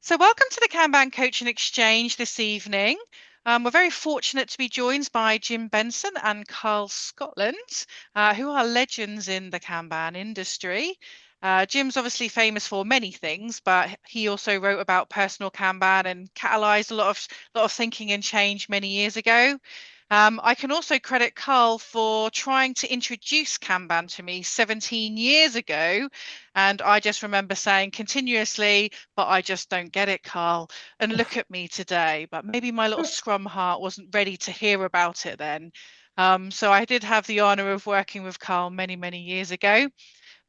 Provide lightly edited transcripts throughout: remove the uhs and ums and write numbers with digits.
So, welcome to the Kanban Coaching Exchange this evening. We're very fortunate to be joined by Jim Benson and Karl Scotland, who are legends in the Kanban industry. Jim's obviously famous for many things, but he also wrote about personal Kanban and catalyzed a lot of thinking and change many years ago. I can also credit Karl for trying to introduce Kanban to me 17 years ago. And I just remember saying continuously, but I just don't get it, Karl. And look at me today. But maybe my little Scrum heart wasn't ready to hear about it then. So I did have the honor of working with Karl many, many years ago,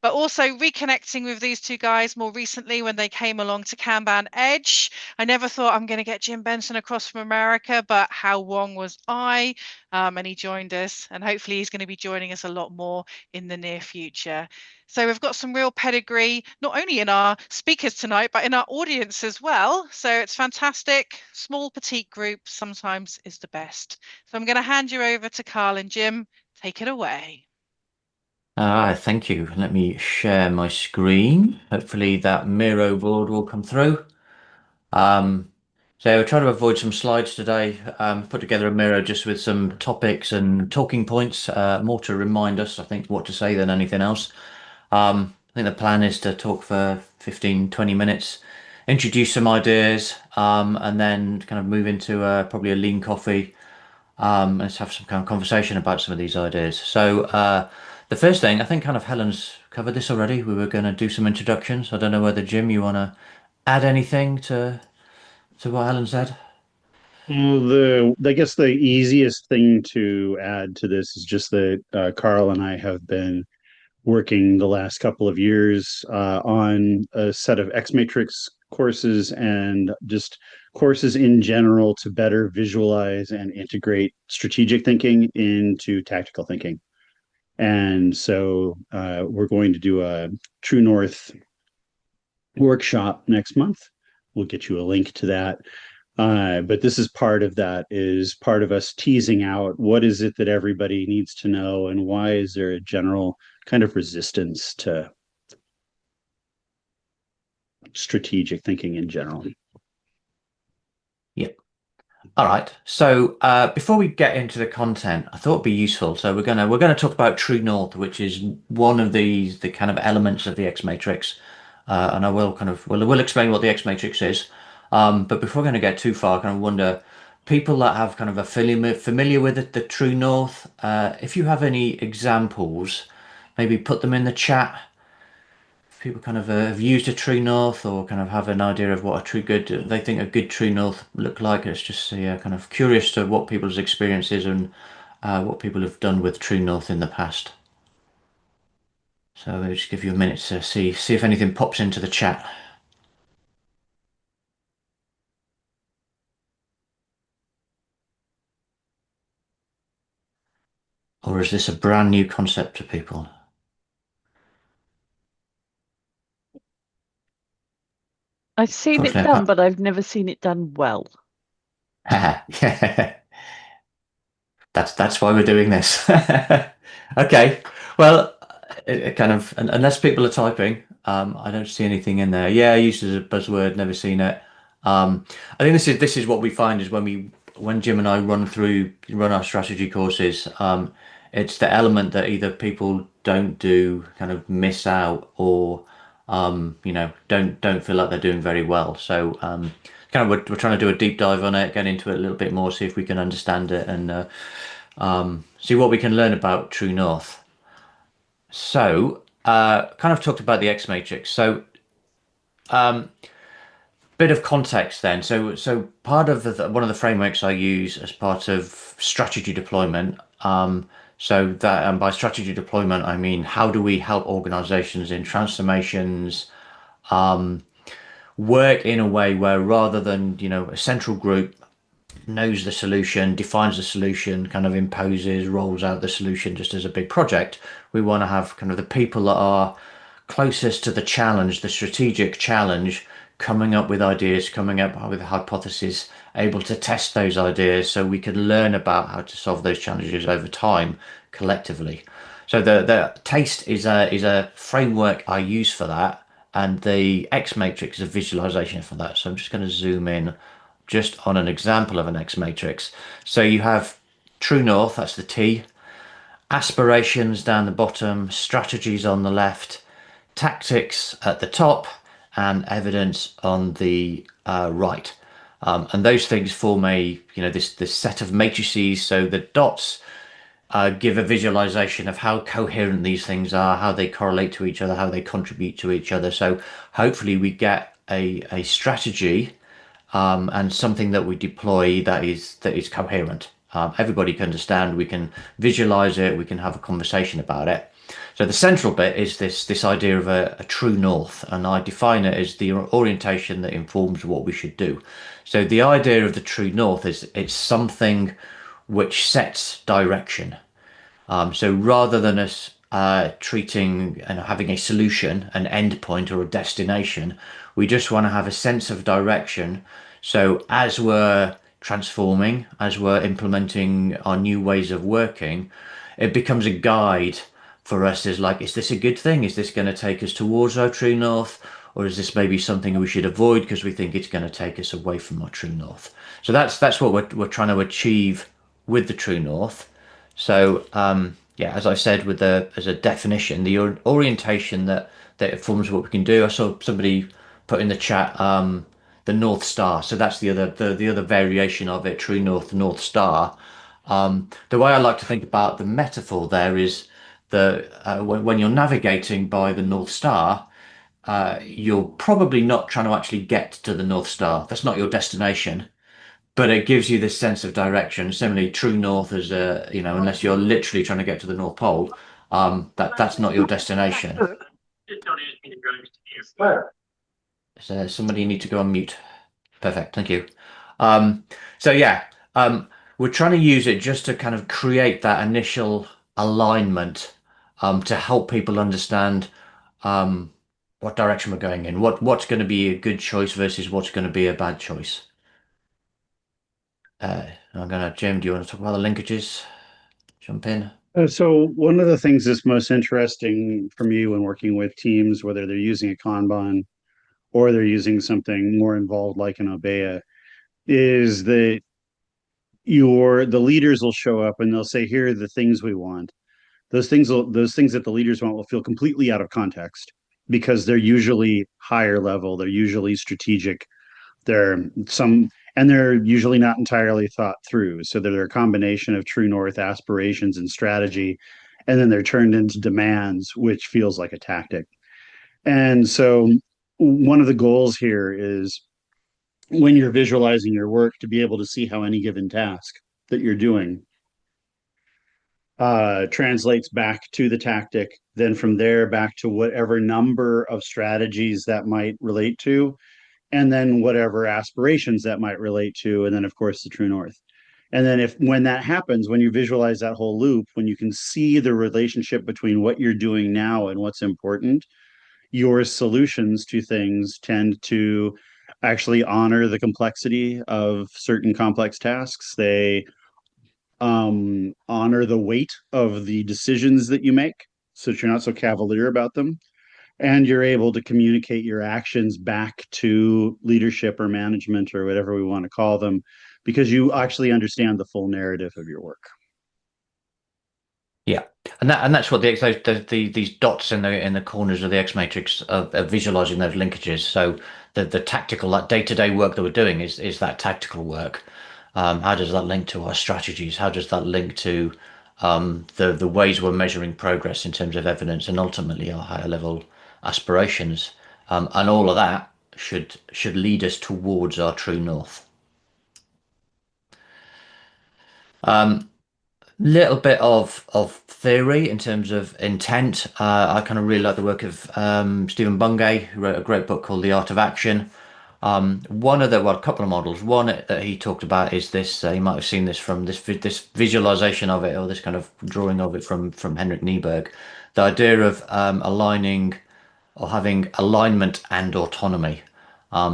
but also reconnecting with these two guys more recently when they came along to Kanban Edge. I never thought I'm going to get Jim Benson across from America, but how wrong was I? And he joined us, and hopefully he's going to be joining us a lot more in the near future. So we've got some real pedigree, not only in our speakers tonight, but in our audience as well. So it's fantastic. Small, petite group sometimes is the best. So I'm going to hand you over to Karl and Jim. Take it away. Thank you. Let me share my screen. Hopefully that Miro board will come through. Um, so we'll try to avoid some slides today. Put together a Miro just with some topics and talking points, more to remind us, I think, what to say than anything else. I think the plan is to talk for 15, 20 minutes, introduce some ideas, and then kind of move into probably a lean coffee. Let's have some kind of conversation about some of these ideas. So the first thing, I think kind of Helen's covered this already. We were going to do some introductions. I don't know whether Jim, you want to add anything to what Helen said? Well, I guess the easiest thing to add to this is just that Carl and I have been working the last couple of years on a set of X Matrix courses and just courses in general to better visualize and integrate strategic thinking into tactical thinking. And so we're going to do a True North workshop next month. We'll get you a link to that. But this is part of that, is part of us teasing out what is it that everybody needs to know and why is there a general kind of resistance to strategic thinking in general. Yeah. All right. So before we get into the content, I thought it'd be useful. So we're gonna talk about True North, which is one of the kind of elements of the X Matrix, and I will kind of we'll explain what the X Matrix is. But before we're going to get too far, I kind of wonder people that have kind of a familiar with it, the True North. If you have any examples, maybe put them in the chat. If people kind of have used a True North or kind of have an idea of what a they think a good True North look like. It's just kind of curious to what people's experiences and what people have done with True North in the past. So I'll just give you a minute to see if anything pops into the chat. Or is this a brand new concept to people? I've seen it done, but I've never seen it done well. Yeah. That's why we're doing this. Okay. Well, it kind of unless people are typing, I don't see anything in there. Yeah, used as a buzzword, never seen it. I think this is what we find is when Jim and I run our strategy courses, it's the element that either people don't do, kind of miss out, or don't feel like they're doing very well. So kind of we're trying to do a deep dive on it, get into it a little bit more, see if we can understand it, and see what we can learn about True North. So kind of talked about the X Matrix. So bit of context then. So part of one of the frameworks I use as part of strategy deployment. So that by strategy deployment, I mean how do we help organizations in transformations work in a way where rather than a central group knows the solution, defines the solution, kind of imposes, rolls out the solution just as a big project. We want to have kind of the people that are closest to the challenge, the strategic challenge, coming up with ideas, coming up with hypotheses, able to test those ideas so we can learn about how to solve those challenges over time collectively. So the taste is a framework I use for that. and the X matrix is a visualization for that. So I'm just going to zoom in just on an example of an X matrix. So you have true north, that's the T, aspirations down the bottom, strategies on the left, tactics at the top, and evidence on the right. And those things form a, this set of matrices. So the dots give a visualization of how coherent these things are, how they correlate to each other, how they contribute to each other. So hopefully we get a strategy and something that we deploy that is coherent. Everybody can understand, we can visualize it, we can have a conversation about it. So the central bit is this idea of a true north, and I define it as the orientation that informs what we should do. So the idea of the true north is it's something which sets direction. So rather than us treating and having a solution, an end point or a destination, we just want to have a sense of direction. So as we're transforming, as we're implementing our new ways of working, it becomes a guide for us. Is like, is this a good thing? Is this going to take us towards our true north? Or is this maybe something we should avoid because we think it's going to take us away from our true north? So that's what we're trying to achieve with the true north. So yeah, as I said, as a definition, the orientation that informs what we can do. I saw somebody put in the chat the North Star. So that's the other variation of it, true north, North Star. The way I like to think about the metaphor there is when you're navigating by the North Star, you're probably not trying to actually get to the North Star. That's not your destination, but it gives you this sense of direction. Similarly, true north is unless you're literally trying to get to the North Pole, that's not your destination. So somebody need to go on mute. Perfect, thank you. So yeah, we're trying to use it just to kind of create that initial alignment to help people understand what direction we're going in, what's going to be a good choice versus what's going to be a bad choice. Jim, do you want to talk about the linkages? Jump in. So one of the things that's most interesting for me when working with teams, whether they're using a Kanban or they're using something more involved like an Obeya, is that the leaders will show up and they'll say, here are the things we want. Those things that the leaders want will feel completely out of context because they're usually higher level, they're usually strategic, and they're usually not entirely thought through. So they're a combination of true north aspirations and strategy, and then they're turned into demands, which feels like a tactic. And so one of the goals here is when you're visualizing your work to be able to see how any given task that you're doing translates back to the tactic, then from there back to whatever number of strategies that might relate to, and then whatever aspirations that might relate to, and then of course the true north. And then when that happens, when you visualize that whole loop, when you can see the relationship between what you're doing now and what's important, your solutions to things tend to actually honor the complexity of certain complex tasks. They honor the weight of the decisions that you make, so that you're not so cavalier about them. And you're able to communicate your actions back to leadership or management or whatever we want to call them, because you actually understand the full narrative of your work. Yeah, and that's what these dots in the corners of the X matrix are visualizing those linkages. So the tactical, that day-to-day work that we're doing is that tactical work. How does that link to our strategies? How does that link to the ways we're measuring progress in terms of evidence and ultimately our higher level aspirations? And all of that should lead us towards our true north. Little bit of theory in terms of intent. I kind of really like the work of Stephen Bungay, who wrote a great book called The Art of Action. A couple of models. One that he talked about is this. You might have seen this from this visualization of it, or this kind of drawing of it from Henrik Nieberg. The idea of aligning or having alignment and autonomy.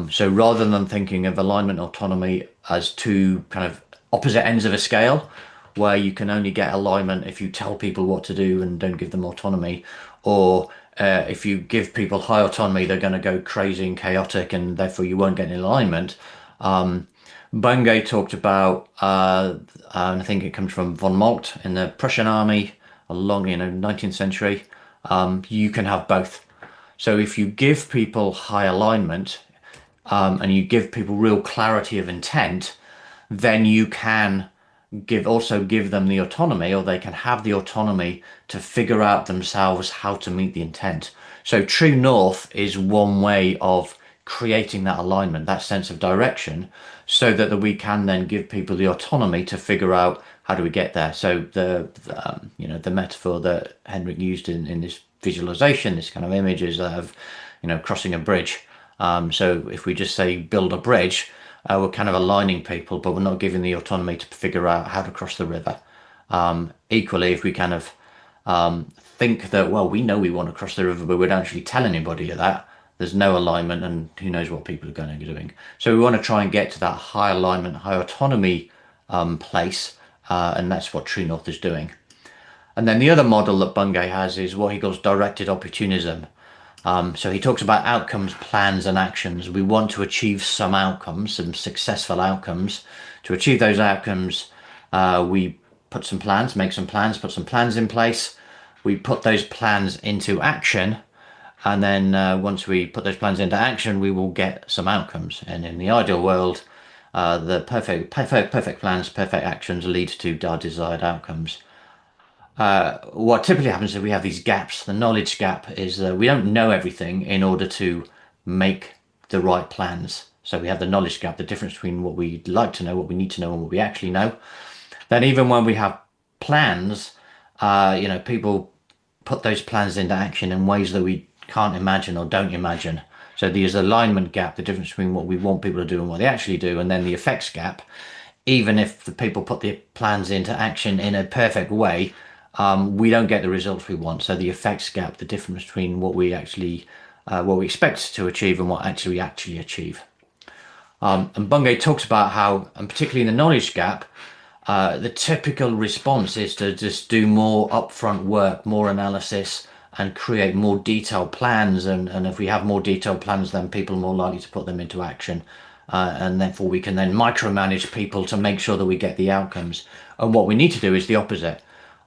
So rather than thinking of alignment and autonomy as two kind of opposite ends of a scale, where you can only get alignment if you tell people what to do and don't give them autonomy, or if you give people high autonomy, they're going to go crazy and chaotic, and therefore you won't get any alignment. Bungay talked about, and I think it comes from von Moltke in the Prussian army along, 19th century. You can have both. So if you give people high alignment, and you give people real clarity of intent, then you can give them the autonomy, or they can have the autonomy to figure out themselves how to meet the intent. So true north is one way of creating that alignment, that sense of direction, so that we can then give people the autonomy to figure out how do we get there. So the metaphor that Henrik used in this visualization, this kind of image, is of crossing a bridge. So if we just say build a bridge, we're kind of aligning people, but we're not giving the autonomy to figure out how to cross the river. Equally, if we kind of think that, well, we know we want to cross the river, but we don't actually tell anybody of that, there's no alignment, and who knows what people are going to be doing. So we want to try and get to that high alignment, high autonomy place, and that's what True North is doing. And then the other model that Bungay has is what he calls directed opportunism. So he talks about outcomes, plans, and actions. We want to achieve some outcomes, some successful outcomes. To achieve those outcomes, we put some plans, make some plans, put some plans in place. We put those plans into action. And then once we put those plans into action, we will get some outcomes. And in the ideal world, the perfect plans, perfect actions lead to our desired outcomes. What typically happens is we have these gaps. The knowledge gap is we don't know everything in order to make the right plans. So we have the knowledge gap, the difference between what we'd like to know, what we need to know, and what we actually know. Then even when we have plans, people put those plans into action in ways that we can't imagine or don't imagine. So there's alignment gap, the difference between what we want people to do and what they actually do, and then the effects gap. Even if the people put the plans into action in a perfect way, we don't get the results we want. So the effects gap, the difference between what we expect to achieve and what we actually achieve. And Bungay talks about how, and particularly in the knowledge gap, the typical response is to just do more upfront work, more analysis, and create more detailed plans. And if we have more detailed plans, then people are more likely to put them into action. And therefore we can then micromanage people to make sure that we get the outcomes. And what we need to do is the opposite.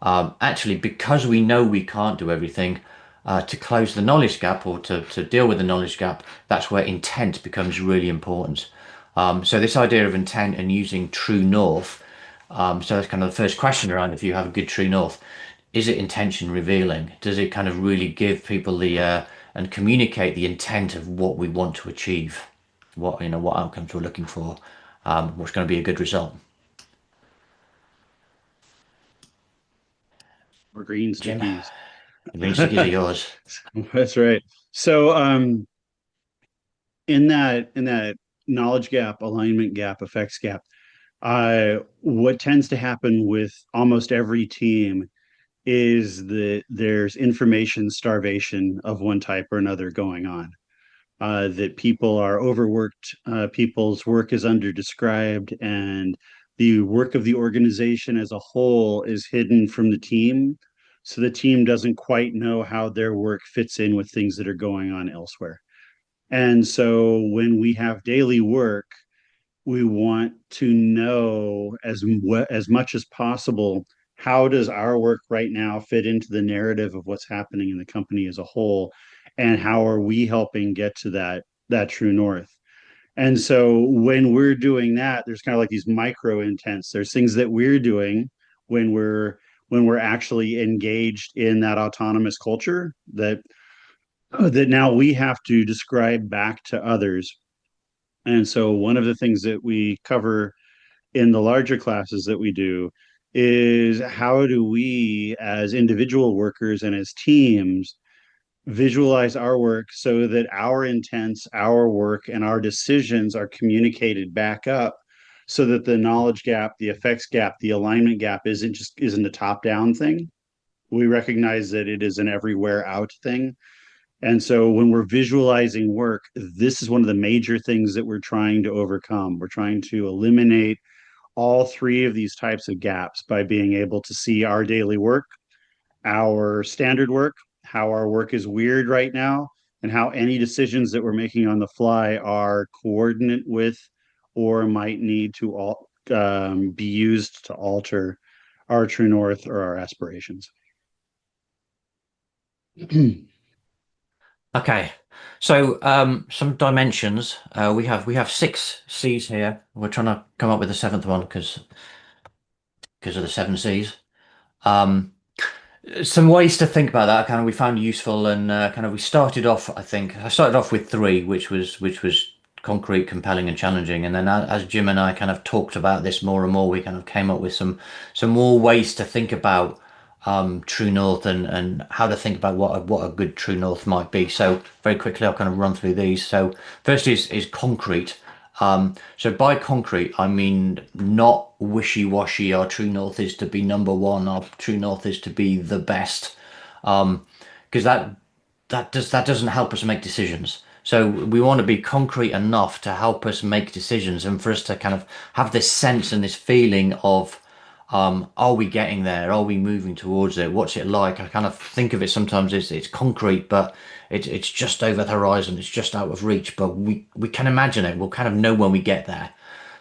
Actually, because we know we can't do everything, to close the knowledge gap, or to deal with the knowledge gap, that's where intent becomes really important. So this idea of intent and using true north, so that's kind of the first question around, if you have a good true north, is it intention revealing? Does it kind of really give people and communicate the intent of what we want to achieve, what outcomes we're looking for, what's going to be a good result? Or green Jim, stickies. the green stickies are yours. That's right. So in that knowledge gap, alignment gap, effects gap, what tends to happen with almost every team is that there's information starvation of one type or another going on. That people are overworked, people's work is underdescribed, and the work of the organization as a whole is hidden from the team. So the team doesn't quite know how their work fits in with things that are going on elsewhere. And so when we have daily work, we want to know as much as possible, how does our work right now fit into the narrative of what's happening in the company as a whole, and how are we helping get to that true north. And so when we're doing that, there's kind of like these micro intents. There's things that we're doing when we're actually engaged in that autonomous culture that now we have to describe back to others. And so one of the things that we cover in the larger classes that we do is, how do we as individual workers and as teams visualize our work so that our intents, our work, and our decisions are communicated back up, so that the knowledge gap, the effects gap, the alignment gap isn't a top-down thing. We recognize that it is an everywhere out thing. And so when we're visualizing work, this is one of the major things that we're trying to overcome. We're trying to eliminate all three of these types of gaps by being able to see our daily work, our standard work, how our work is weird right now, and how any decisions that we're making on the fly are coordinate with or might need to be used to alter our true north or our aspirations. Okay, so some dimensions. We have 6 C's here. We're trying to come up with the 7th one because of the 7 C's. Some ways to think about that kind of we found useful, and kind of we started off. I started off with 3, which was concrete, compelling, and challenging. And then as Jim and I kind of talked about this more and more, we kind of came up with some more ways to think about true north, and how to think about what a good true north might be. So very quickly, I'll kind of run through these. So first is concrete. So by concrete, I mean not wishy-washy. Our true north is to be number one. Our true north is to be the best, because that doesn't help us make decisions. So we want to be concrete enough to help us make decisions, and for us to kind of have this sense and this feeling of, are we getting there? Are we moving towards it? What's it like? I kind of think of it sometimes as it's concrete, but it's just over the horizon. It's just out of reach, but we can imagine it. We'll kind of know when we get there.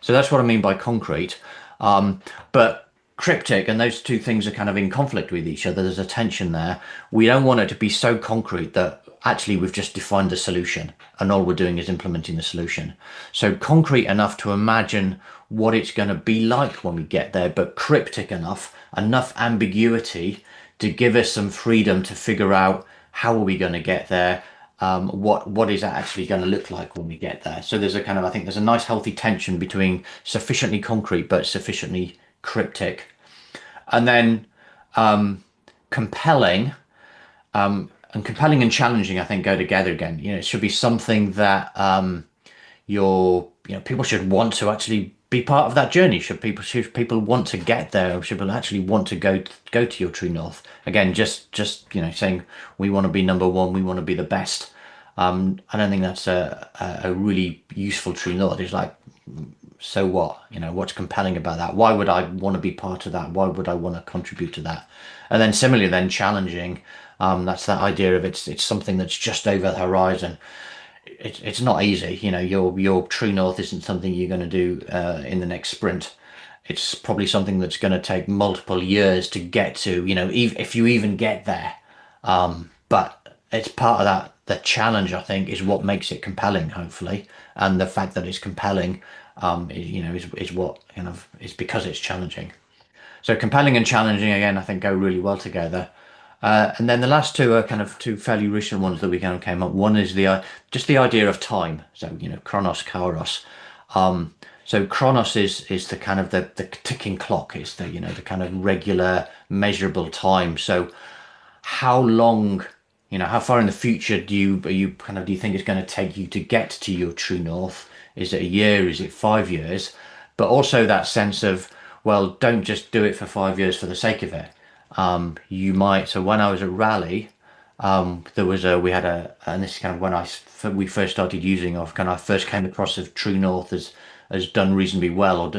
So that's what I mean by concrete. But cryptic, and those two things are kind of in conflict with each other. There's a tension there. We don't want it to be so concrete that actually we've just defined the solution and all we're doing is implementing the solution. So concrete enough to imagine what it's going to be like when we get there, but cryptic enough ambiguity to give us some freedom to figure out how are we going to get there. What is that actually going to look like when we get there? So there's a kind of, I think there's a nice healthy tension between sufficiently concrete but sufficiently cryptic. And then compelling, and compelling and challenging, I think, go together again. It should be something that people should want to actually be part of that journey. Should people want to get there? Or should people actually want to go to your true north? Again, just saying we want to be number one, we want to be the best. I don't think that's a really useful true north. It's like, so what? What's compelling about that? Why would I want to be part of that? Why would I want to contribute to that? And then similarly, then challenging. That's that idea of it's something that's just over the horizon. It's not easy. Your true north isn't something you're going to do in the next sprint. It's probably something that's going to take multiple years to get to, if you even get there. But it's part of that. The challenge, I think, is what makes it compelling, hopefully. And the fact that it's compelling, is what kind of is because it's challenging. So compelling and challenging, again, I think go really well together. And then the last two are kind of two fairly recent ones that we kind of came up. One is just the idea of time. So, chronos, kairos. So chronos is the kind of the ticking clock. It's the kind of regular measurable time. So how long, how far in the future do you think it's going to take you to get to your true north? Is it a year? Is it 5 years? But also that sense of, well, don't just do it for 5 years for the sake of it. You might. So when I was at Raleigh, and this is kind of when we first started using, or kind of first came across of True North as done reasonably well, or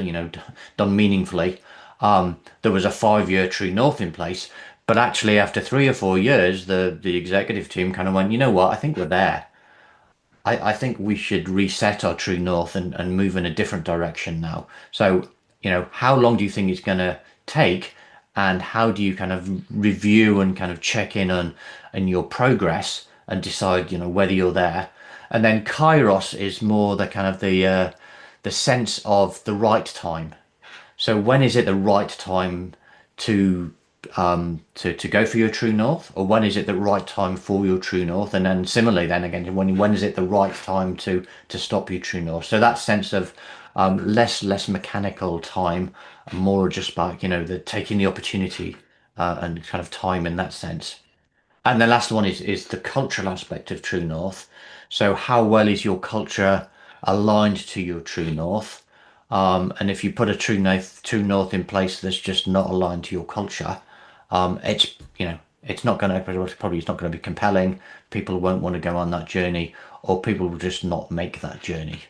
done meaningfully. There was a 5-year True North in place, but actually after 3 or 4 years, the executive team kind of went, you know what, I think we're there. I think we should reset our true north and move in a different direction now. So, how long do you think it's going to take? And how do you kind of review and kind of check in on your progress and decide, whether you're there? And then Kairos is more the kind of the sense of the right time. So when is it the right time to go for your true north, or when is it the right time for your true north? And then similarly, then again, when is it the right time to stop your true north? So that sense of less mechanical time, more just about the taking the opportunity and kind of time in that sense. And the last one is the cultural aspect of true north. So how well is your culture aligned to your true north? And if you put a true north in place that's just not aligned to your culture, it's not going to probably it's not going to be compelling. People won't want to go on that journey, or people will just not make that journey.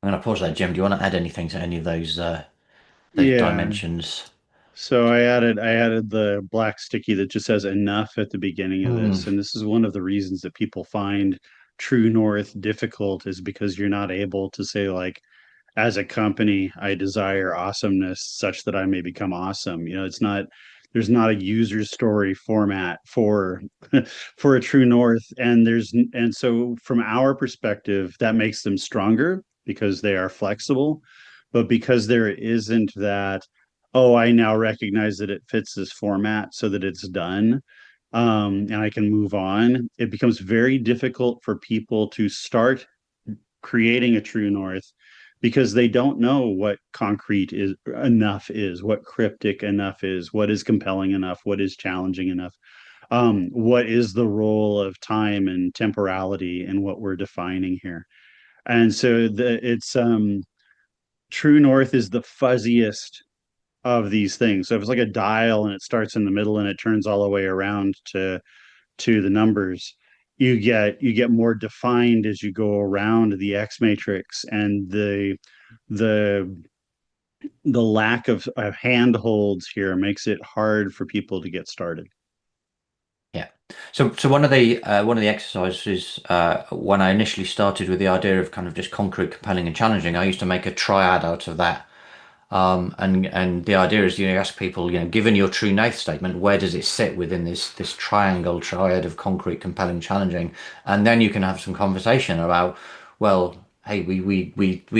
I'm going to pause there, Jim. Do you want to add anything to any of those Yeah. dimensions? So I added the black sticky that just says enough at the beginning of this. And this is one of the reasons that people find True North difficult, is because you're not able to say, like, as a company, I desire awesomeness such that I may become awesome. It's not, there's not a user story format for for a True North. And so from our perspective, that makes them stronger because they are flexible. But because there isn't that, oh, I now recognize that it fits this format so that it's done, and I can move on, it becomes very difficult for people to start creating a True North, because they don't know what concrete is enough is, what cryptic enough is, what is compelling enough, what is challenging enough, what is the role of time and temporality in what we're defining here. And so it's True North is the fuzziest of these things. So if it's like a dial and it starts in the middle and it turns all the way around to the numbers, you get more defined as you go around the X matrix, and the lack of handholds here makes it hard for people to get started. Yeah. So one of the exercises, when I initially started with the idea of kind of just concrete, compelling, and challenging, I used to make a triad out of that. And the idea is, ask people, given your True North statement, where does it sit within this triangle triad of concrete, compelling, challenging? And then you can have some conversation about, well, hey, we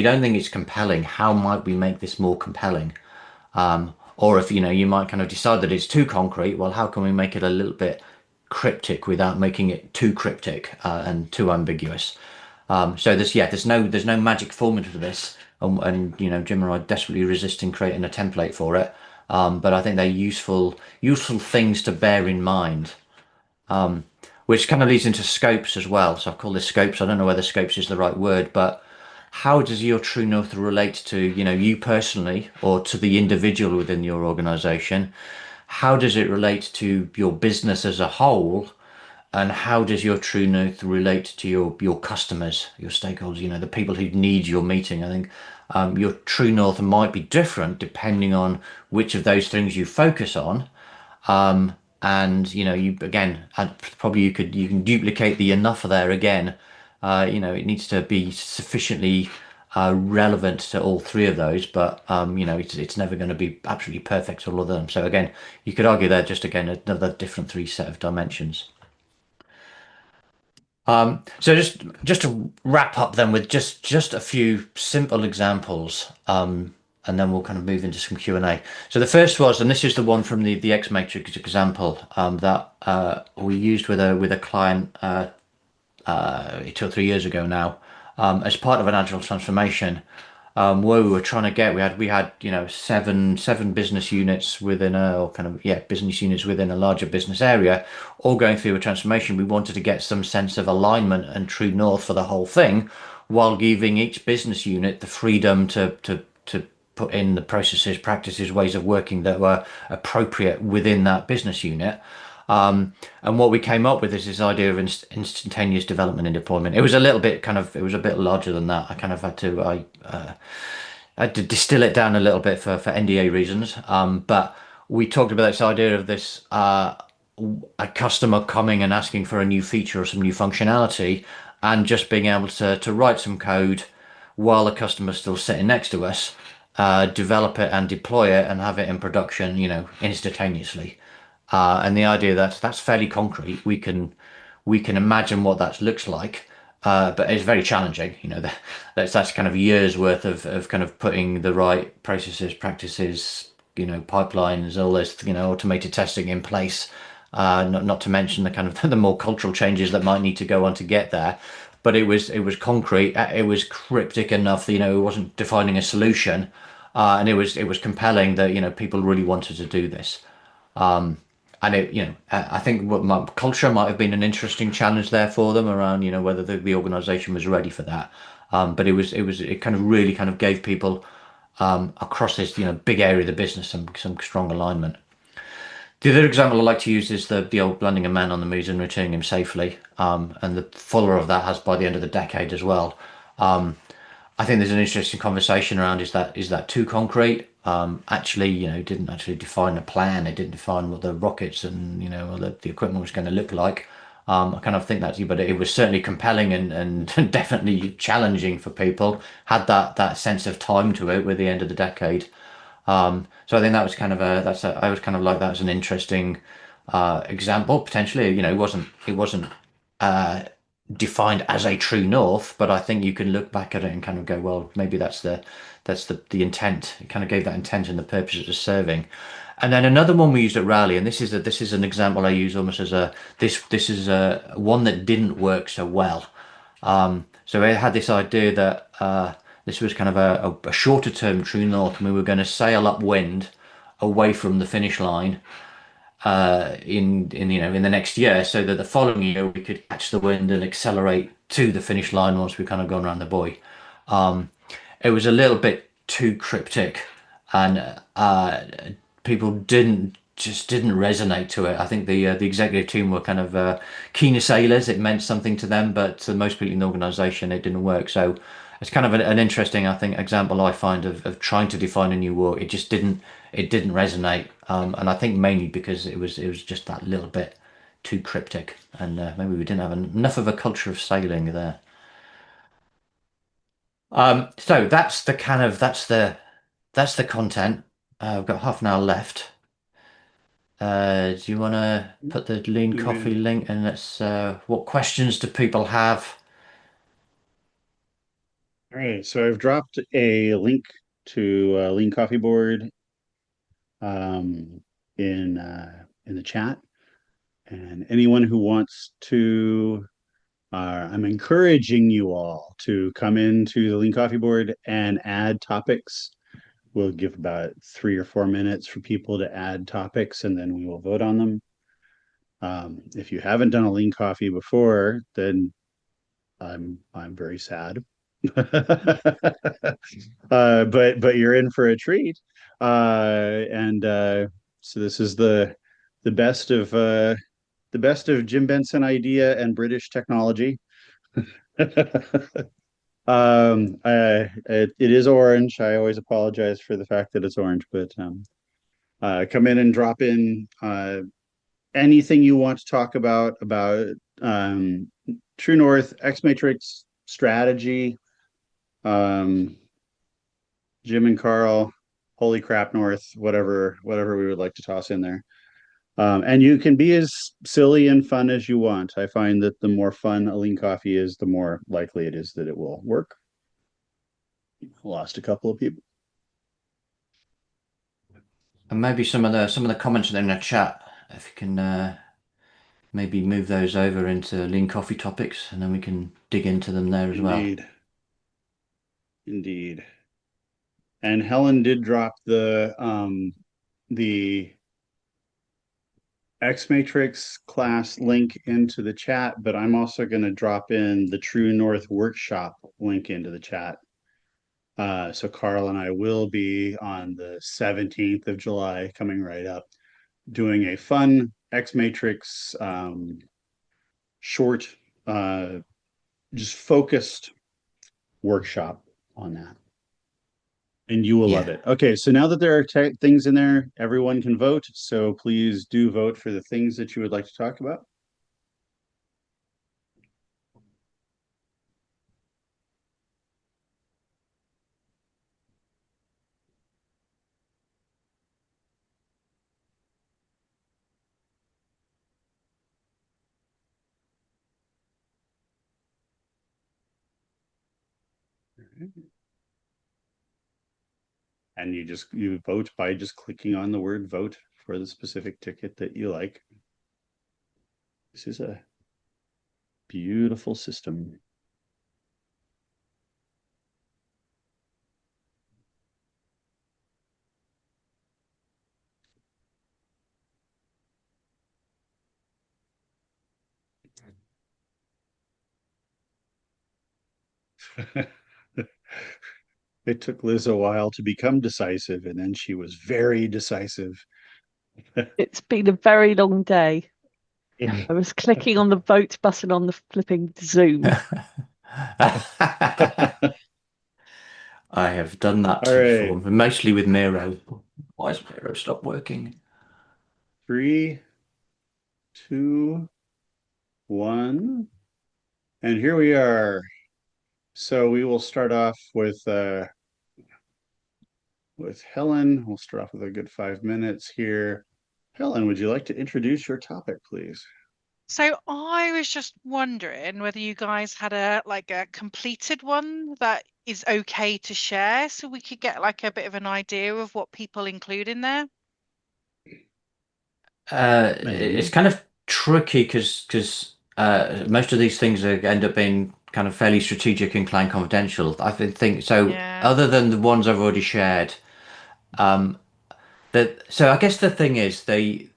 don't think it's compelling. How might we make this more compelling? Or if you might kind of decide that it's too concrete, well, how can we make it a little bit cryptic without making it too cryptic and too ambiguous? So there's no magic formula for this, and Jim and I are desperately resisting creating a template for it. But I think they're useful things to bear in mind. Which kind of leads into scopes as well. So I've called this scopes. I don't know whether scopes is the right word, but how does your True North relate to you personally, or to the individual within your organization? How does it relate to your business as a whole? And how does your True North relate to your customers, your stakeholders, the people who need your meeting? I think your True North might be different depending on which of those things you focus on. And you again, and probably you can duplicate the enough there again. It needs to be sufficiently relevant to all three of those, but it's never going to be absolutely perfect to all of them. So again, you could argue they're just again another different three set of dimensions. So just to wrap up then with just a few simple examples, and then we'll kind of move into some Q&A. So the first was, and this is the one from the X Matrix example that we used with a client 2 or 3 years ago now, as part of an agile transformation, where we were trying to get, we had seven business units within business units within a larger business area, all going through a transformation. We wanted to get some sense of alignment and True North for the whole thing, while giving each business unit the freedom to put in the processes, practices, ways of working that were appropriate within that business unit. And what we came up with is this idea of instantaneous development and deployment. It was a little bit it was a bit larger than that. I kind of had to distill it down a little bit for NDA reasons. But we talked about this idea of this, a customer coming and asking for a new feature or some new functionality, and just being able to write some code while the customer's still sitting next to us, develop it and deploy it and have it in production, instantaneously. And the idea that's fairly concrete. We can imagine what that looks like, but it's very challenging. That's kind of years worth of kind of putting the right processes, practices, pipelines, all this, automated testing in place. Not to mention the kind of the more cultural changes that might need to go on to get there. But it was concrete. It was cryptic enough that it wasn't defining a solution, and it was compelling that people really wanted to do this. And I think what my culture might have been an interesting challenge there for them around, whether the organization was ready for that. But it kind of really kind of gave people across this, big area of the business some strong alignment. The other example I like to use is the old landing a man on the moon and returning him safely. And the follower of that has by the end of the decade as well. I think there's an interesting conversation around, is that too concrete? actually, didn't actually define a plan. It didn't define what the rockets and, what the equipment was going to look like. I kind of think that's, but it was certainly compelling and definitely challenging for people. Had that sense of time to it with the end of the decade. So I think that was kind of I was kind of like that as an interesting example. Potentially, it wasn't defined as a true north, but I think you can look back at it and kind of go, well, maybe that's the intent. It kind of gave that intent and the purpose it was serving. And then another one we used at Rally, and this is an example I use almost as this is a one that didn't work so well. So I had this idea that this was kind of a shorter term true north, and we were going to sail upwind away from the finish line in the next year, so that the following year we could catch the wind and accelerate to the finish line once we kind of gone around the buoy. It was a little bit too cryptic, and people didn't resonate to it. I think the executive team were kind of keener sailors. It meant something to them, but to most people in the organisation, it didn't work. So it's kind of an interesting, I think, example I find of trying to define a new war. It just didn't resonate, and I think mainly because it was just that little bit too cryptic, and maybe we didn't have enough of a culture of sailing there. So that's the content. We've got half an hour left. Do you want to put the Lean Coffee link, and let's what questions do people have? All right, so I've dropped a link to Lean Coffee Board in the chat, and anyone who wants to, I'm encouraging you all to come into the Lean Coffee Board and add topics. We'll give about 3 or 4 minutes for people to add topics, and then we will vote on them. If you haven't done a Lean Coffee before, then I'm very sad. But you're in for a treat. And so this is the best of Jim Benson idea and British technology. It is orange. I always apologize for the fact that it's orange, but come in and drop in anything you want to talk about True North, X Matrix, strategy, Jim and Karl, Holy Crap North, whatever we would like to toss in there. And you can be as silly and fun as you want. I find that the more fun a Lean Coffee is, the more likely it is that it will work. Lost a couple of people. And maybe some of the comments in the chat, if you can maybe move those over into Lean Coffee topics, and then we can dig into them there as well. Indeed. And Helen did drop the X Matrix class link into the chat, but I'm also going to drop in the True North workshop link into the chat. So Karl and I will be on the 17th of July, coming right up, doing a fun X Matrix short, just focused workshop on that. And you will love it. Okay, so now that there are things in there, everyone can vote. So please do vote for the things that you would like to talk about. And you vote by just clicking on the word vote for the specific ticket that you like. This is a beautiful system. It took Liz a while to become decisive, and then she was very decisive. It's been a very long day. I was clicking on the vote button on the flipping Zoom. I have done that All right. before, mostly with Miro. Why has Miro stopped working? 3, 2, 1. And here we are. So we will start off with Helen. We'll start off with a good 5 minutes here. Helen, would you like to introduce your topic, please? So I was just wondering whether you guys had a completed one that is okay to share, so we could get like a bit of an idea of what people include in there. It's kind of tricky because most of these things end up being kind of fairly strategic and client confidential. I think so. Yeah. Other than the ones I've already shared, so I guess the thing is they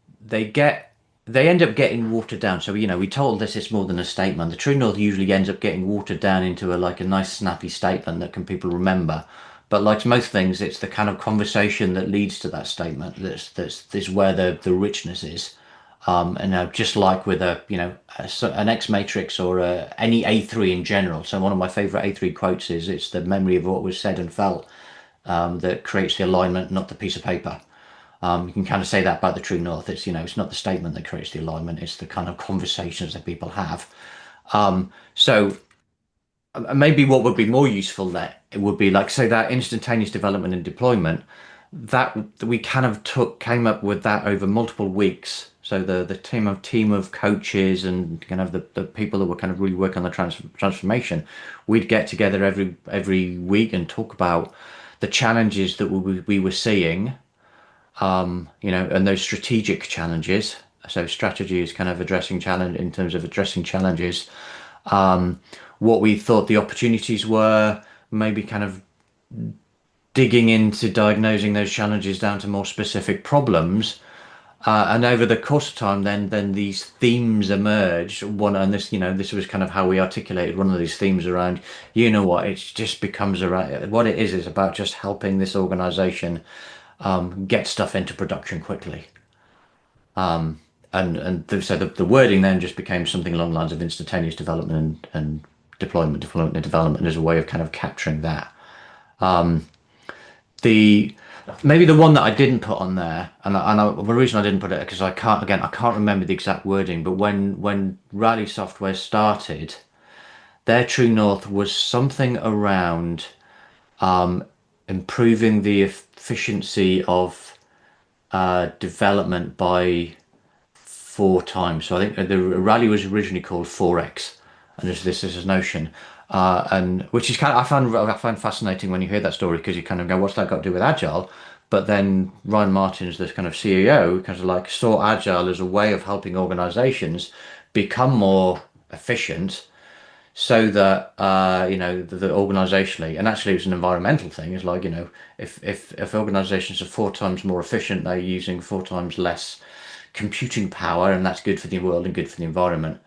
end up getting watered down. So we told this it's more than a statement. The True North usually ends up getting watered down into a nice snappy statement that can people remember. But like most things, it's the kind of conversation that leads to that statement that's where the richness is. And just like with an X matrix or any A3 in general. So one of my favorite A3 quotes is, "It's the memory of what was said and felt that creates the alignment, not the piece of paper." You can kind of say that about the True North. It's not the statement that creates the alignment; it's the kind of conversations that people have. So maybe what would be more useful there, it would be like, say, that instantaneous development and deployment that we kind of came up with that over multiple weeks. So the team of coaches and kind of the people that were kind of really working on the transformation, we'd get together every week and talk about the challenges that we were seeing, and those strategic challenges. So strategy is kind of addressing challenge in terms of addressing challenges. What we thought the opportunities were, maybe kind of digging into diagnosing those challenges down to more specific problems. And over the course of time, then these themes emerged. This was kind of how we articulated one of these themes around, it just becomes around, what it is about just helping this organization get stuff into production quickly. So the wording then just became something along the lines of instantaneous development and deployment and development as a way of kind of capturing that. Maybe the one that I didn't put on there, the reason I didn't put it because I can't remember the exact wording, but when Rally Software started, their True North was something around improving the efficiency of development by 4 times. So I think the rally was originally called 4x, and there's this notion, and which is I find fascinating when you hear that story, because you kind of go, what's that got to do with agile? But then Ryan Martin's this kind of CEO kind of like saw agile as a way of helping organizations become more efficient, so that the organizationally, and actually it's an environmental thing. It's like, if organizations are 4 times more efficient, they're using 4 times less computing power, and that's good for the world and good for the environment.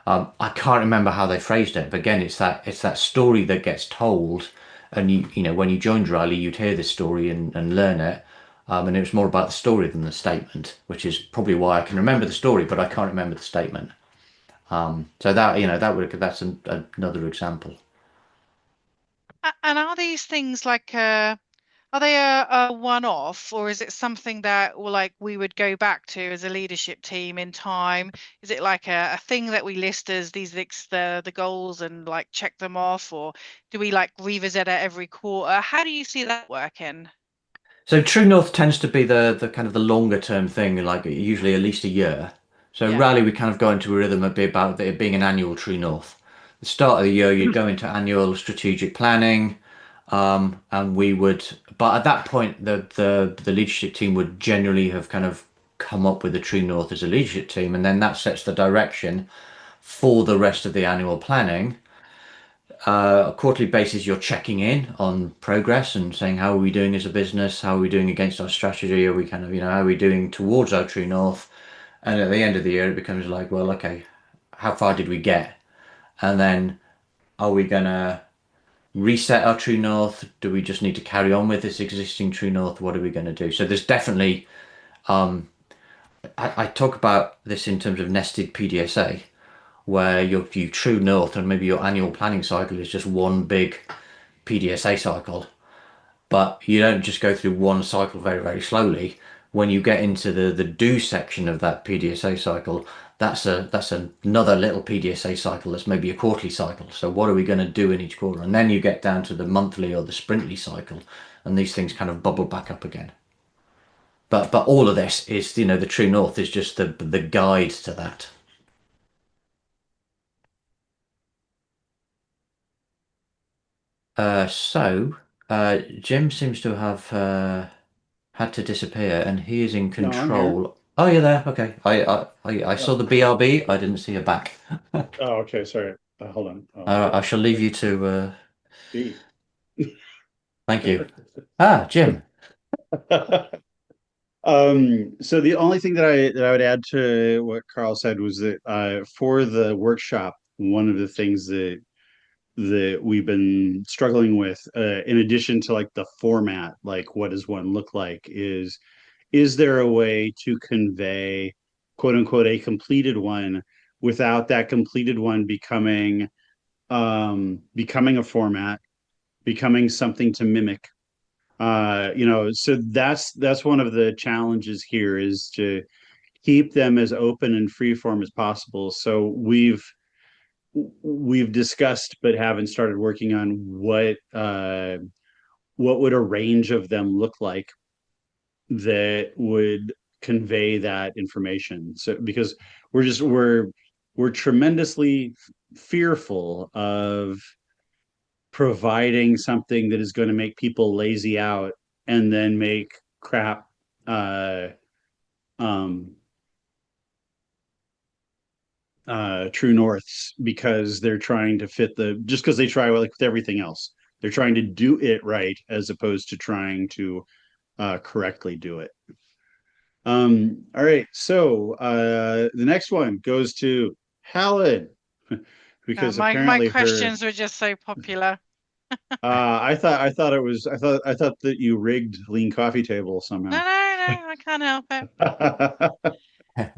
I can't remember how they phrased it, but again, it's that story that gets told, and when you joined Riley, you'd hear this story and learn it, and it was more about the story than the statement, which is probably why I can remember the story, but I can't remember the statement. So that's another example. And are these things like are they a one-off, or is it something that we would go back to as a leadership team in time? Is it like a thing that we list as the goals and like check them off, or do we like revisit it every quarter? How do you see that working? So True North tends to be the kind of the longer term thing, like usually at least a year. So Yeah. Rally, we kind of go into a rhythm a bit about it being an annual True North. The start of the year, you'd go into annual strategic planning, and but at that point, the leadership team would generally have kind of come up with the True North as a leadership team, and then that sets the direction for the rest of the annual planning. A quarterly basis, you're checking in on progress and saying, how are we doing as a business? How are we doing against our strategy? Are we kind of, how are we doing towards our True North? And at the end of the year, it becomes like, well, okay, how far did we get? And then are we going to reset our True North? Do we just need to carry on with this existing True North? What are we going to do? So there's definitely, I talk about this in terms of nested PDSA, where your True North and maybe your annual planning cycle is just one big PDSA cycle. but you don't just go through one cycle very, very slowly. When you get into the do section of that PDSA cycle, that's another little PDSA cycle that's maybe a quarterly cycle. So what are we going to do in each quarter? And then you get down to the monthly or the sprintly cycle, and these things kind of bubble back up again. But all of this is, the true north is just the guide to that. Jim seems to have had to disappear, and he is in No, I'm here. control. Oh, you're there. Okay. I saw the BRB. I didn't see a back. Oh, okay. Sorry. Hold on. I shall leave you to. B. Thank you. Jim. So the only thing that I would add to what Karl said was that for the workshop, one of the things that we've been struggling with, in addition to like the format, like what does one look like, is there a way to convey, quote unquote, a completed one without that completed one becoming a format, becoming something to mimic. So that's one of the challenges here, is to keep them as open and free form as possible. So we've discussed but haven't started working on what would a range of them look like that would convey that information. So because we're tremendously fearful of providing something that is going to make people lazy out and then make crap true norths, because they're trying to fit just because they try like with everything else, they're trying to do it right as opposed to trying to correctly do it. All right, so the next one goes to Helen, because my apparently questions were just so popular. I thought that you rigged Lean Coffee Table somehow. No, I can't help it.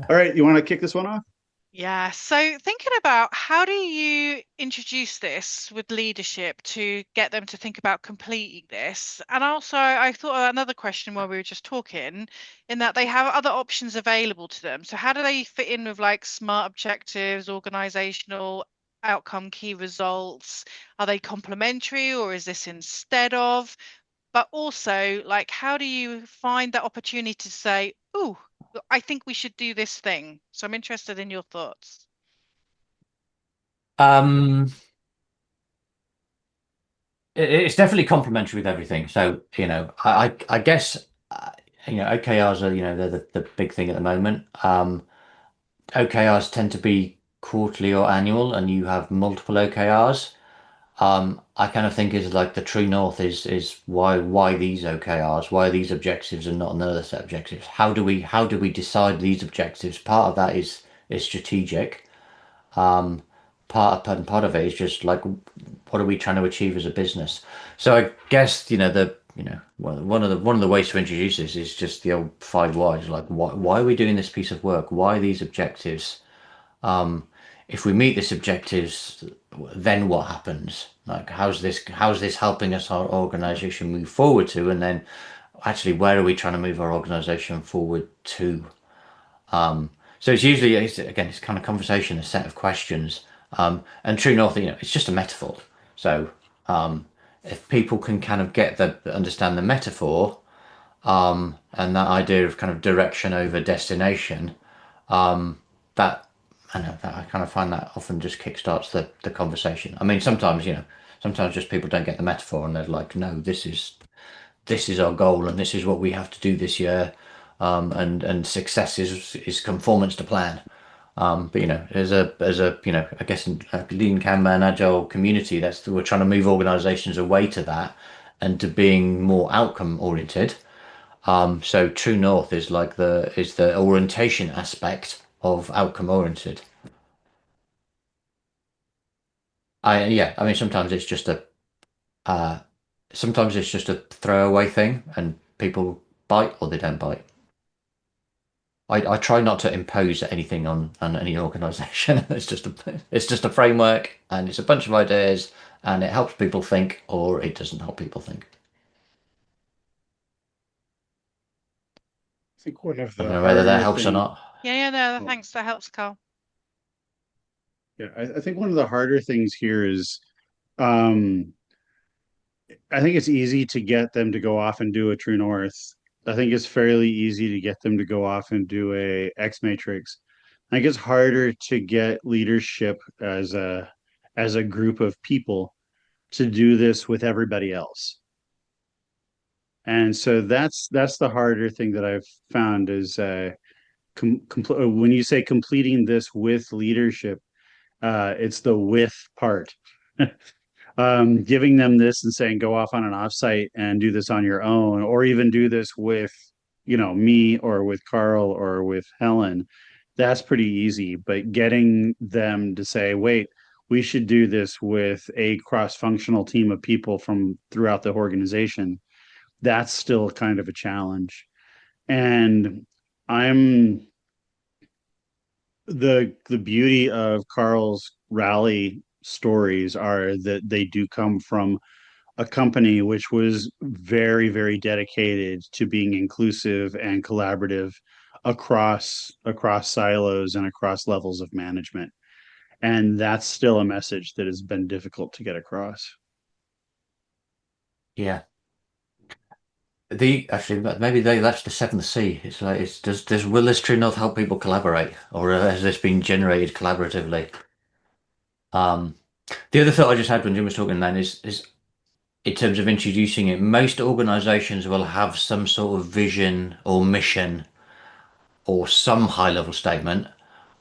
All right, you want to kick this one off? Yeah, so thinking about how do you introduce this with leadership to get them to think about completing this? And also, I thought of another question while we were just talking, in that they have other options available to them. So how do they fit in with like SMART objectives, organizational outcome, key results? Are they complementary, or is this instead of? But also, like, how do you find that opportunity to say, "Oh, I think we should do this thing"? So I'm interested in your thoughts. It's definitely complementary with everything. So, I guess, OKRs are, they're the big thing at the moment. OKRs tend to be quarterly or annual, and you have multiple OKRs. I kind of think is like the true north is why these OKRs, why these objectives and not another set of objectives? How do we decide these objectives? Part of that is strategic. Part of it is just like, what are we trying to achieve as a business? So I guess, one of the ways to introduce this is just the old 5 whys. Like, why are we doing this piece of work? Why are these objectives? If we meet these objectives, then what happens? Like, how's this helping us, our organization, move forward to? And then actually, where are we trying to move our organization forward to? So it's usually, it's kind of conversation, a set of questions. And true north, it's just a metaphor. So if people can kind of understand the metaphor, and that idea of kind of direction over destination, that I kind of find that often just kickstarts the conversation. I mean, sometimes just people don't get the metaphor, and they're like, no, this is our goal, and this is what we have to do this year, and success is conformance to plan. But as a I guess in Lean Kanban Agile community, we're trying to move organizations away to that and to being more outcome oriented. So true north is like the orientation aspect of outcome oriented. I mean, sometimes it's just a throwaway thing, and people bite or they don't bite. I try not to impose anything on any organization. It's just a framework, and it's a bunch of ideas, and it helps people think, or it doesn't help people think. think one of I don't the know whether that harder helps or things. not. Yeah, no, Oh. thanks. That helps, Carl. Yeah, I think one of the harder things here is, um, I think it's easy to get them to go off and do a true north. I think it's fairly easy to get them to go off and do a X matrix. I think it's harder to get leadership as a group of people to do this with everybody else. And so that's the harder thing that I've found is when you say completing this with leadership, it's the with part. Giving them this and saying go off on an offsite and do this on your own, or even do this with, me or with Carl or with Helen, that's pretty easy. But getting them to say, wait, we should do this with a cross-functional team of people from throughout the organization, that's still kind of a challenge. And I'm the beauty of Carl's rally stories are that they do come from a company which was very, very dedicated to being inclusive and collaborative across silos and across levels of management. And that's still a message that has been difficult to get across. Yeah. Actually maybe that's the seventh C. It's like does will this true north help people collaborate, or has this been generated collaboratively? The other thought I just had when Jim was talking then is in terms of introducing it, most organizations will have some sort of vision or mission or some high level statement.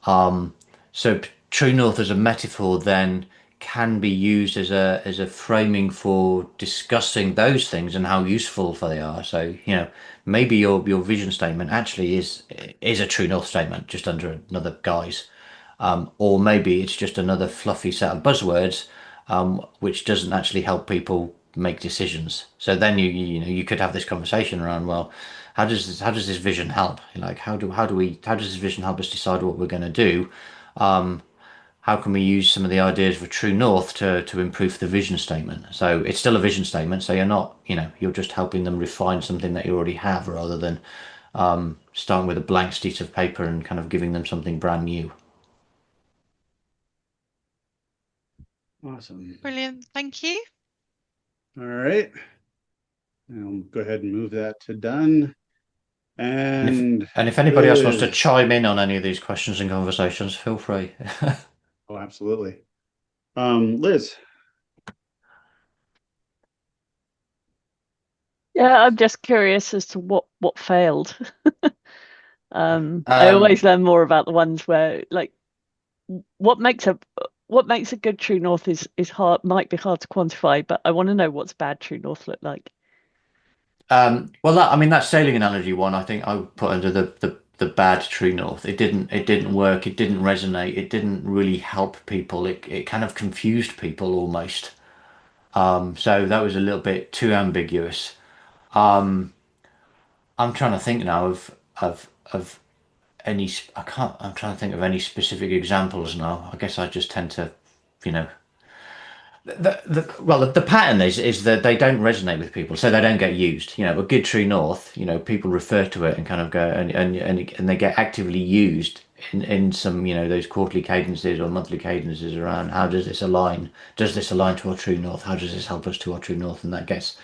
So true north as a metaphor then can be used as a framing for discussing those things and how useful they are. So, maybe your vision statement actually is a true north statement just under another guise. Or maybe it's just another fluffy set of buzzwords, which doesn't actually help people make decisions. So then you could have this conversation around, well, how does this vision help? Like how does this vision help us decide what we're going to do? How can we use some of the ideas for True North to improve the vision statement? So it's still a vision statement. So you're not, you're just helping them refine something that you already have rather than starting with a blank sheet of paper and kind of giving them something brand new. Awesome. Brilliant. Thank you. All right. I'll go ahead and move that to done. And if anybody else wants to Liz. chime in on any of these questions and conversations, feel free. Oh, absolutely. Liz. Yeah, I'm just curious as to what failed. I always learn more about the ones where, like, what makes a good true north is hard, might be hard to quantify, but I want to know what's bad true north look like. Well, that sailing analogy one, I think I would put under the bad true north. It didn't work. It didn't resonate. It didn't really help people. It kind of confused people almost. So that was a little bit too ambiguous. I'm trying to think now of any. I can't. I'm trying to think of any specific examples now. I guess I just tend to, you know. The pattern is that they don't resonate with people, so they don't get used. A good true north. People refer to it and kind of go and they get actively used in some those quarterly cadences or monthly cadences around how does this align? Does this align to our true north? How does this help us to our true north? And that gets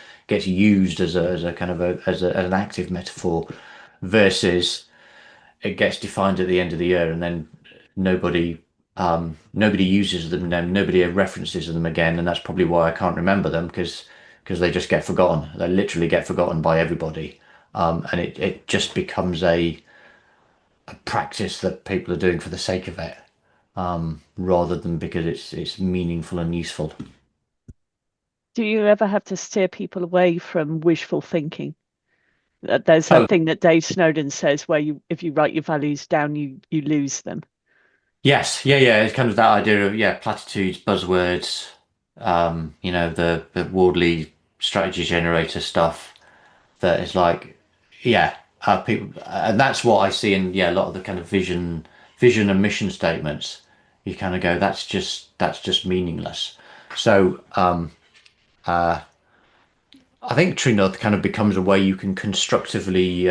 used as a kind of as an active metaphor, versus it gets defined at the end of the year and then nobody nobody uses them, and nobody references them again, and that's probably why I can't remember them, because they just get forgotten. They literally get forgotten by everybody, and it just becomes a practice that people are doing for the sake of it, rather than because it's meaningful and useful. Do you ever have to steer people away from wishful thinking? There's that thing that Dave Snowden says where if you write your values down, you lose them. Yes, yeah. It's kind of that idea of platitudes, buzzwords, the Wardley strategy generator stuff that is like, people, and that's what I see in a lot of the kind of vision and mission statements. You kind of go, that's just meaningless. So I think True North kind of becomes a way you can constructively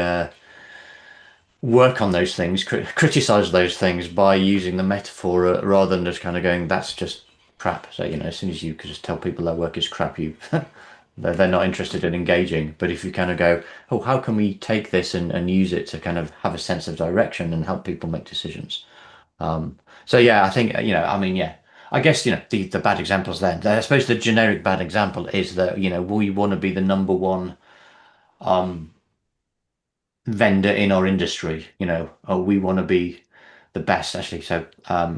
work on those things, criticize those things by using the metaphor rather than just kind of going, that's just crap. So, as soon as you could just tell people their work is crap, they're not interested in engaging. But if you kind of go, oh, how can we take this and use it to kind of have a sense of direction and help people make decisions? So yeah, I think, I mean, yeah, I guess, the bad examples then, I suppose the generic bad example is that, we want to be the number one vendor in our industry, or we want to be the best actually. So I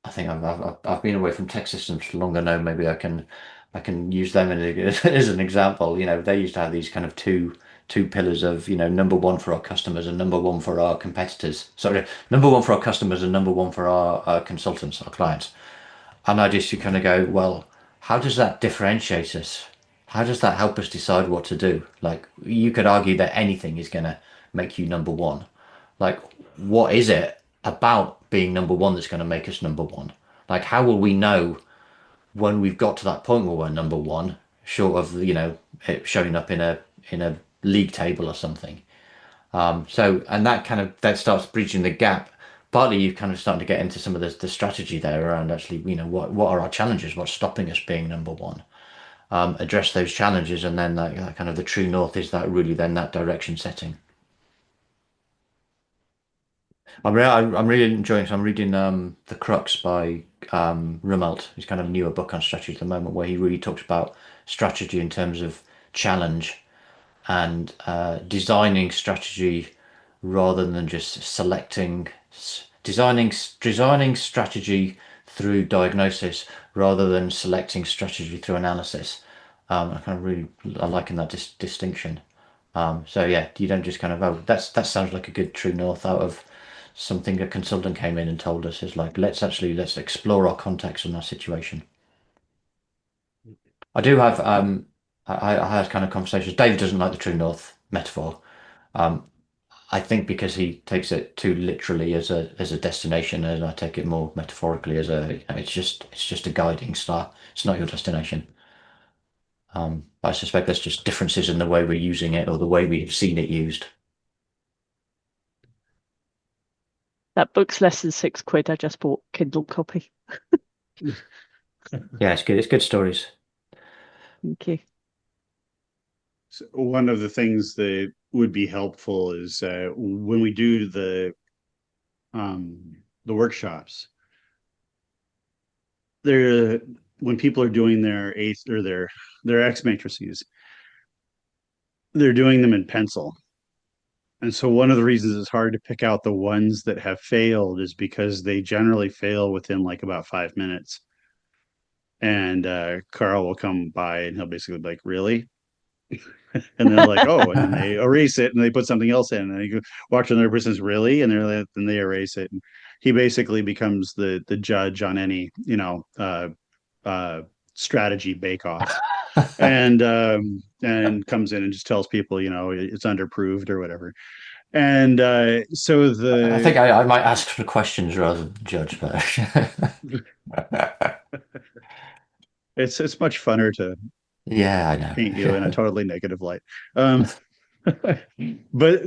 think I've been away from tech systems for long. I know maybe I can use them as an example. They used to have these kind of two pillars of number one for our customers and number one for our competitors. Sorry, number one for our customers and number one for our consultants, our clients. And I just you kind of go, well, how does that differentiate us? How does that help us decide what to do? Like, you could argue that anything is going to make you number one. Like, what is it about being number one that's going to make us number one? Like, how will we know when we've got to that point where we're number one, short of, it showing up in a league table or something? And that starts bridging the gap. Partly, you're kind of starting to get into some of the strategy there around actually, what are our challenges? What's stopping us being number one? Address those challenges, and then that kind of the true north is that really then that direction setting. I'm really enjoying. So I'm reading The Crux by Rumelt. He's kind of a newer book on strategy at the moment, where he really talks about strategy in terms of challenge and designing strategy rather than just designing strategy through diagnosis rather than selecting strategy through analysis. I kind of really I liking that distinction. So yeah, you don't just kind of, oh, that sounds like a good true north out of something a consultant came in and told us. Is like, let's explore our context and our situation. I do have I had kind of conversations. David doesn't like the true north metaphor. I think because he takes it too literally as a destination, and I take it more metaphorically as it's just a guiding star. It's not your destination. I suspect there's just differences in the way we're using it or the way we have seen it used. That book's less than £6. I just bought Kindle copy. Yeah, it's good. It's good stories. Thank you. So one of the things that would be helpful is when we do the workshops, when people are doing their eighth or their X matrices, they're doing them in pencil. And so one of the reasons it's hard to pick out the ones that have failed is because they generally fail within like about 5 minutes. And Carl will come by and he'll basically be like, really? And they're like, oh, and then they erase it and they put something else in, and they watch another person's really, and they're like, then they erase it. And he basically becomes the judge on any strategy bake off, and comes in and just tells people it's underproved or whatever. And so I think I might ask for questions rather than judge, but it's much funner to yeah, I know. paint you in a totally negative light. But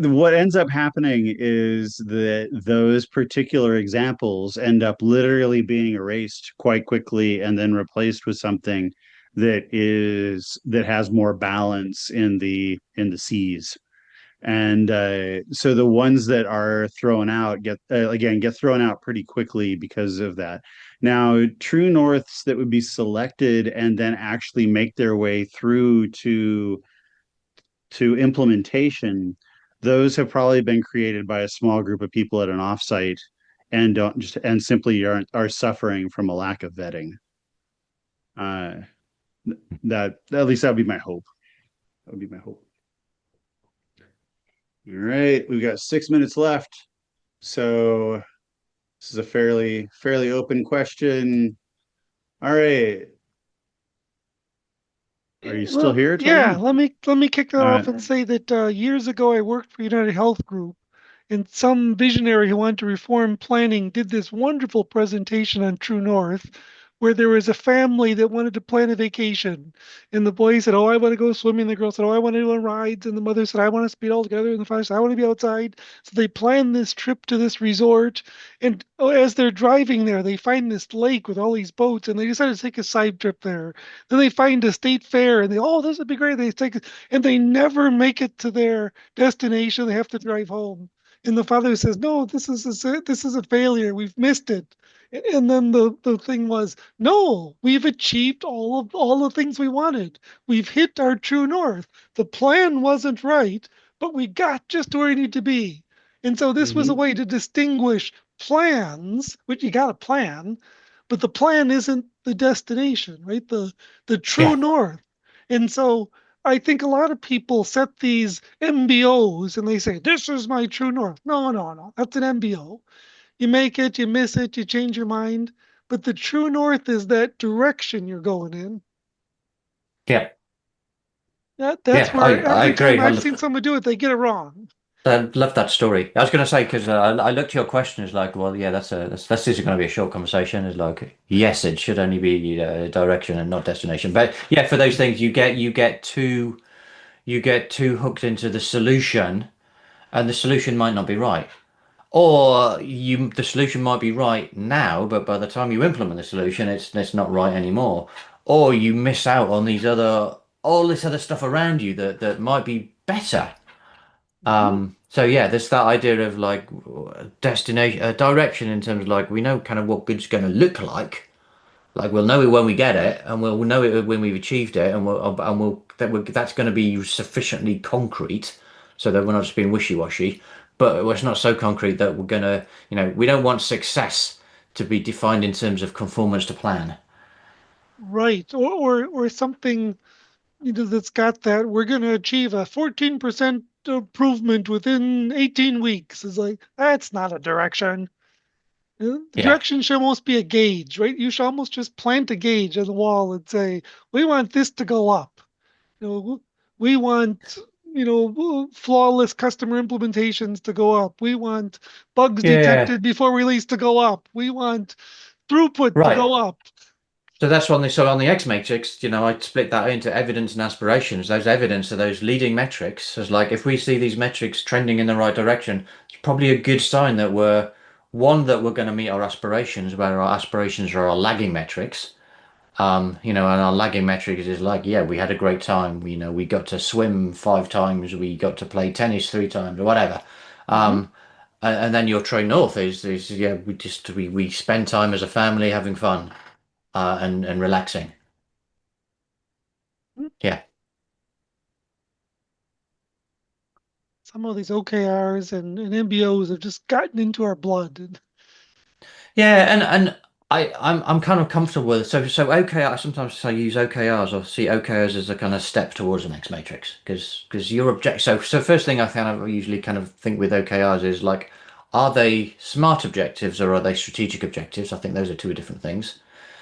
what ends up happening is that those particular examples end up literally being erased quite quickly and then replaced with something that has more balance in the C's. And so the ones that are thrown out get thrown out pretty quickly because of that. Now, true norths that would be selected and then actually make their way through to implementation, those have probably been created by a small group of people at an offsite and simply are suffering from a lack of vetting. That at least that would be my hope. That would be my hope. All right, we've got 6 minutes left. So this is a fairly open question. All right. Are you still here, Tony? Yeah, let me kick that off and say that years ago I worked for United Health Group, and some visionary who wanted to reform planning did this wonderful presentation on True North, where there was a family that wanted to plan a vacation. And the boy said, "Oh, I want to go swimming." The girl said, "Oh, I want to go on rides." And the mother said, "I want us to be all together." And the father said, "I want to be outside." So they planned this trip to this resort. And as they're driving there, they find this lake with all these boats, and they decided to take a side trip there. Then they find a state fair, and oh, this would be great. They take it, and they never make it to their destination. They have to drive home. And the father says, "No, this is a failure. We've missed it." And then the thing was, "No, we've achieved all the things we wanted. We've hit our true north. The plan wasn't right, but we got just where we need to be." And so this was a way to distinguish plans, which you got a plan, but the plan isn't the destination, right? The true Yeah. north. And so I think a lot of people set these MBOs and they say, "This is my true north." No, no, no. That's an MBO. You make it, you miss it, you change your mind. But the true north is that direction you're going in. Yeah. That's Yeah, where I every time agree. I've seen someone do it, they get it wrong. I love that story. I was going to say because I looked at your question as like, well, yeah, that's this is going to be a short conversation. It's like, yes, it should only be direction and not destination. But yeah, for those things, you get too hooked into the solution, and the solution might not be right, or the solution might be right now, but by the time you implement the solution, it's not right anymore, or you miss out on all this other stuff around you that might be better. So yeah, there's that idea of like destination, direction in terms of like we know kind of what good's going to look like. Like we'll know it when we get it, and we'll know it when we've achieved it, that's going to be sufficiently concrete, so that we're not just being wishy-washy. But it's not so concrete that we're gonna, we don't want success to be defined in terms of conformance to plan. Right. Or something, that's got that we're going to achieve a 14% improvement within 18 weeks. It's like, that's not a direction. The Yeah, direction should almost be a gauge, right? You should almost just plant a gauge on the wall and say, "We want this to go up. We want, flawless customer implementations to go up. We want bugs yeah, detected before release to go up. We want throughput to right. go up." So that's on the X matrix, I split that into evidence and aspirations. Those evidence are those leading metrics. As like if we see these metrics trending in the right direction, it's probably a good sign that we're going to meet our aspirations, where our aspirations are our lagging metrics. And our lagging metrics is like, yeah, we had a great time. We got to swim 5 times, we got to play tennis 3 times, or whatever. Mhm. And then your true north is yeah, we spend time as a family having fun, and relaxing. Yeah. Some of these OKRs and MBOs have just gotten into our blood. Yeah, and I'm kind of comfortable with it. So OKR, sometimes I use OKRs or see OKRs as a kind of step towards the next matrix, because your object. So first thing I kind of usually kind of think with OKRs is like, are they smart objectives or are they strategic objectives? I think those are two different things.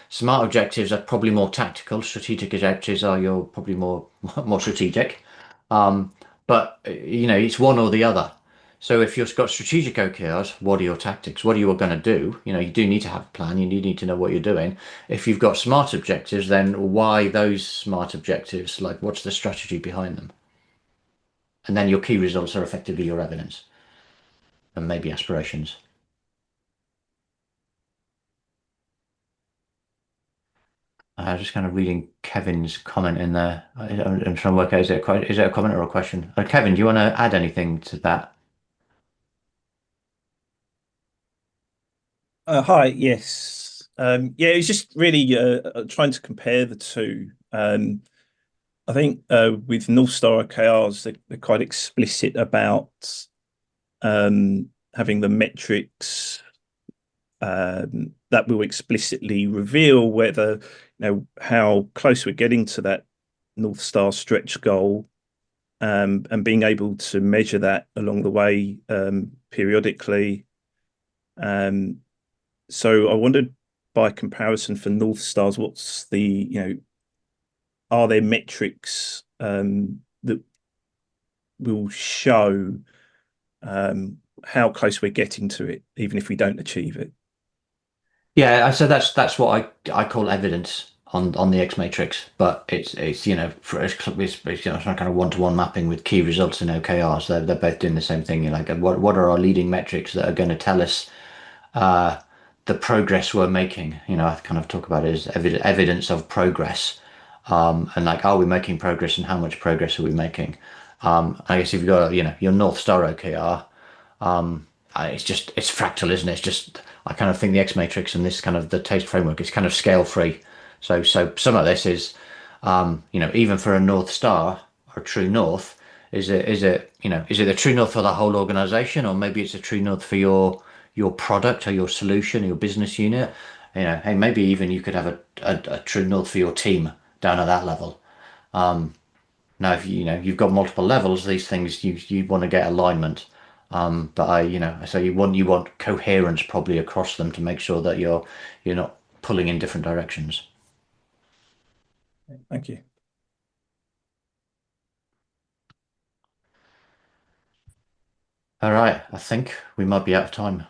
Smart objectives are probably more tactical. Strategic objectives are you're probably more strategic. But it's one or the other. So if you've got strategic OKRs, what are your tactics? What are you going to do? You do need to have a plan. You need to know what you're doing. If you've got smart objectives, then why those smart objectives? Like, what's the strategy behind them? And then your key results are effectively your evidence and maybe aspirations. Just kind of reading Kevin's comment in there. I'm trying to work out, is it a comment or a question? Kevin, do you want to add anything to that? Hi, yes. Yeah, it's just really trying to compare the two. I think with North Star OKRs, they're quite explicit about having the metrics that will explicitly reveal whether, how close we're getting to that North Star stretch goal, and being able to measure that along the way periodically. So I wondered, by comparison for North Stars, what's are there metrics that will show how close we're getting to it, even if we don't achieve it? Yeah, so that's what I call evidence on the X matrix, but it's it's kind of one-to-one mapping with key results in OKRs. They're both doing the same thing. You're like, what are our leading metrics that are going to tell us the progress we're making? I kind of talk about it as evidence of progress, and like, are we making progress, and how much progress are we making? I guess if you've got your North Star OKR, it's fractal, isn't it? It's just, I kind of think the X matrix and this kind of the taste framework is kind of scale free. So some of this is, even for a North Star or a true North, is it the true North for the whole organization, or maybe it's a true North for your product or your solution, or your business unit? Hey, maybe even you could have a true North for your team down at that level. Now, if you've got multiple levels, these things you want to get alignment. But so you want coherence probably across them to make sure that you're not pulling in different directions. Thank you. All right, I think we might be out of time.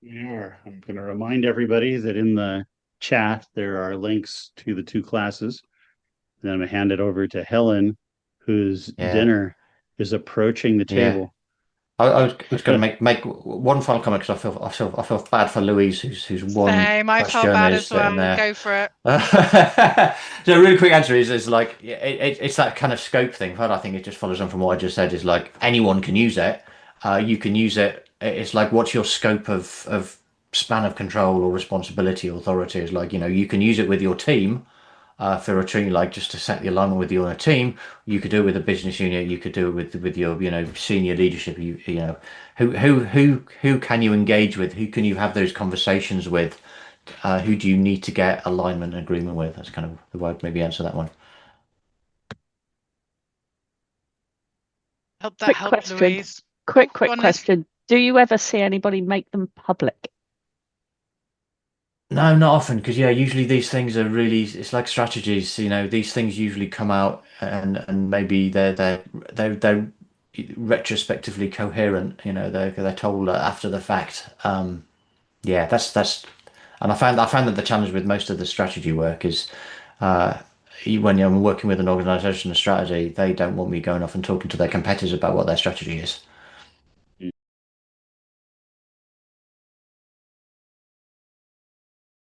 Yeah, I'm going to remind everybody that in the chat there are links to the two classes. And then I'm going to hand it over to Helen, whose dinner is approaching the table. I was going to make one final comment, because I feel bad for Louise, who's one Same, I felt question bad is as well. sitting there. Go for it. So a really quick answer is like, it's that kind of scope thing. But I think it just follows on from what I just said, is like, anyone can use it. You can use it. It's like, what's your scope of span of control or responsibility, authority? Is like, you can use it with your team. For a team, like, just to set the alignment with your team. You could do it with a business unit. You could do it with your senior leadership. Who can you engage with? Who can you have those conversations with? Who do you need to get alignment and agreement with? That's kind of the way I'd maybe answer that one. Hope that helped, Louise. Quick question. Do you ever see anybody make them public? No, not often, because usually these things are really, it's like strategies. These things usually come out, and maybe they're retrospectively coherent. They're told after the fact. That's and I found that the challenge with most of the strategy work is, when I'm working with an organization of strategy, they don't want me going off and talking to their competitors about what their strategy is.